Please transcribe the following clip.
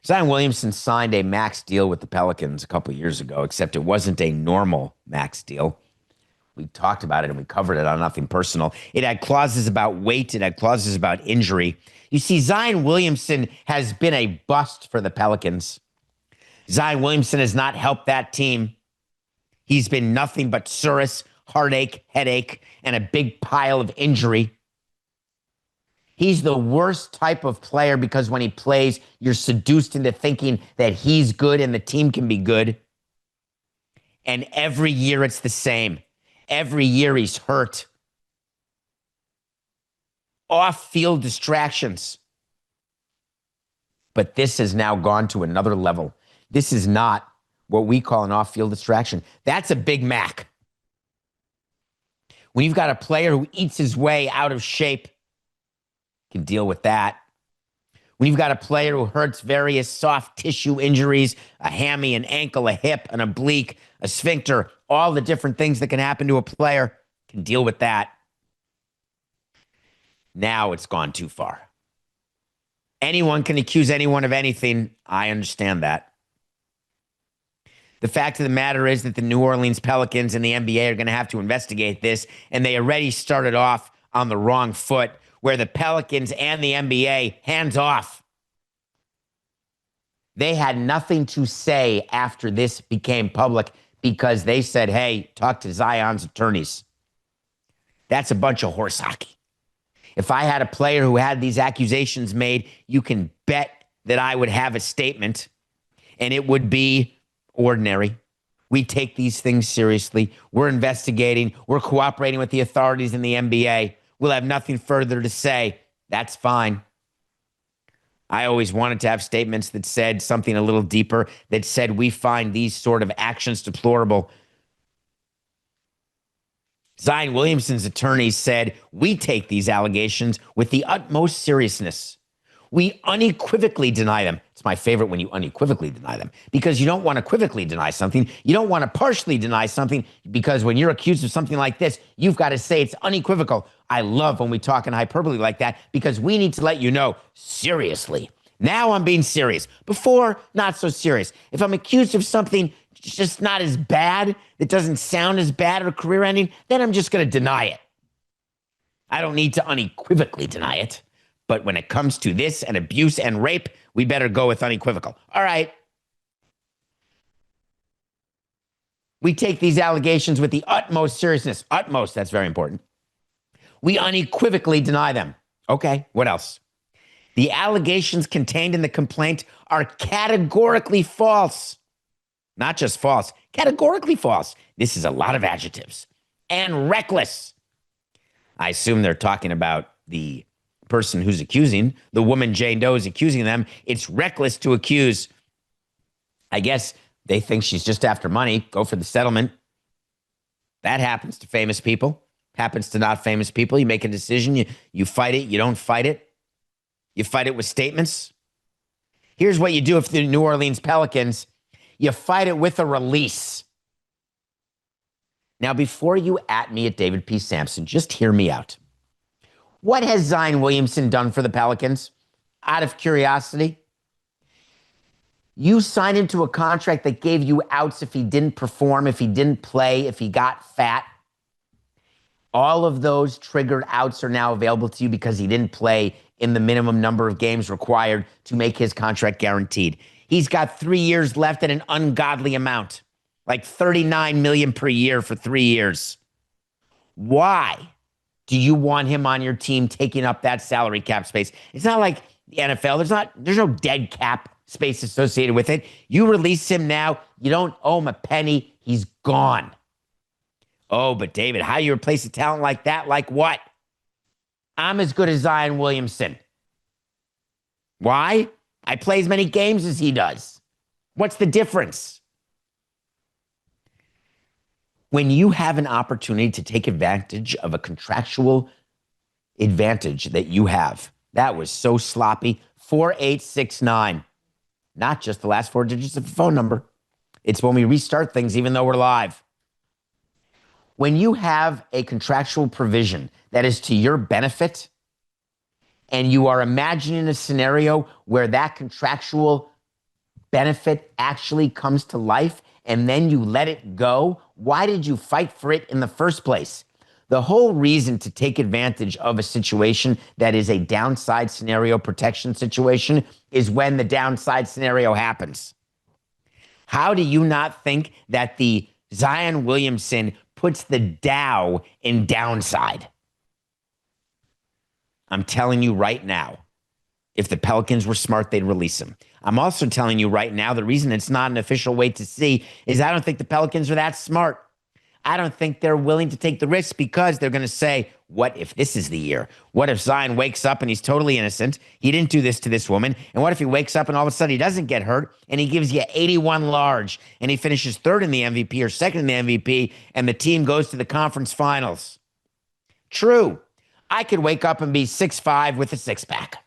Zion Williamson signed a max deal with the Pelicans a couple years ago, except it wasn't a normal max deal. We talked about it and we covered it on Nothing Personal. It had clauses about weight, it had clauses about injury. You see, Zion Williamson has been a bust for the Pelicans. Zion Williamson has not helped that team. He's been nothing but surus, heartache, headache, and a big pile of injury. He's the worst type of player because when he plays, you're seduced into thinking that he's good and the team can be good. And every year it's the same. Every year he's hurt. Off-field distractions. But this has now gone to another level. This is not what we call an off-field distraction. That's a Big Mac. When you've got a player who eats his way out of shape, can deal with that. When you've got a player who hurts various soft tissue injuries, a hammy, an ankle, a hip, an oblique, a sphincter, all the different things that can happen to a player, can deal with that. Now it's gone too far. Anyone can accuse anyone of anything. I understand that. The fact of the matter is that the New Orleans Pelicans and the NBA are going to have to investigate this, and they already started off on the wrong foot, where the Pelicans and the NBA, hands off. They had nothing to say after this became public because they said, hey, talk to Zion's attorneys. That's a bunch of horse hockey. If I had a player who had these accusations made, you can bet that I would have a statement, and it would be ordinary. We take these things seriously. We're investigating. We're cooperating with the authorities in the NBA. We'll have nothing further to say. That's fine. I always wanted to have statements that said something a little deeper, that said we find these sort of actions deplorable. Zion Williamson's attorneys said, we take these allegations with the utmost seriousness. We unequivocally deny them. It's my favorite when you unequivocally deny them, because you don't want to equivocally deny something. You don't want to partially deny something, because when you're accused of something like this, you've got to say it's unequivocal. I love when we talk in hyperbole like that, because we need to let you know, seriously. Now I'm being serious. Before, not so serious. If I'm accused of something just not as bad, that doesn't sound as bad or career ending, then I'm just going to deny it. I don't need to unequivocally deny it. But when it comes to this and abuse and rape, we better go with unequivocal. All right. We take these allegations with the utmost seriousness. Utmost, that's very important. We unequivocally deny them. Okay, what else? The allegations contained in the complaint are categorically false. Not just false, categorically false. This is a lot of adjectives. And reckless. I assume they're talking about the person who's accusing, the woman Jane Doe is accusing them. It's reckless to accuse. I guess they think she's just after money. Go for the settlement. That happens to famous people. Happens to not famous people. You make a decision. You fight it. You don't fight it. You fight it with statements. Here's what you do if the New Orleans Pelicans. You fight it with a release. Now, before you at me at David P. Samson, just hear me out. What has Zion Williamson done for the Pelicans? Out of curiosity, you signed him to a contract that gave you outs if he didn't perform, if he didn't play, if he got fat. All of those triggered outs are now available to you because he didn't play in the minimum number of games required to make his contract guaranteed. He's got 3 years left at an ungodly amount, like $39 million per year for 3 years. Why do you want him on your team taking up that salary cap space? It's not like the NFL. There's no dead cap space associated with it. You release him now, you don't owe him a penny. He's gone. Oh, but David, how do you replace a talent like that? Like what? I'm as good as Zion Williamson. Why? I play as many games as he does. What's the difference? When you have an opportunity to take advantage of a contractual advantage that you have, that was so sloppy. 4869. Not just the last 4 digits of the phone number. It's when we restart things, even though we're live. When you have a contractual provision that is to your benefit, and you are imagining a scenario where that contractual benefit actually comes to life and then you let it go, why did you fight for it in the first place? The whole reason to take advantage of a situation that is a downside scenario protection situation is when the downside scenario happens. How do you not think that the Zion Williamson puts the Dow in downside? I'm telling you right now, if the Pelicans were smart, they'd release him. I'm also telling you right now, the reason it's not an official way to see is I don't think the Pelicans are that smart. I don't think they're willing to take the risk because they're going to say, what if this is the year? What if Zion wakes up and he's totally innocent? He didn't do this to this woman. And what if he wakes up and all of a sudden he doesn't get hurt and he gives you 81 large and he finishes third in the MVP or second in the MVP and the team goes to the conference finals? True. I could wake up and be 6'5" with a six pack.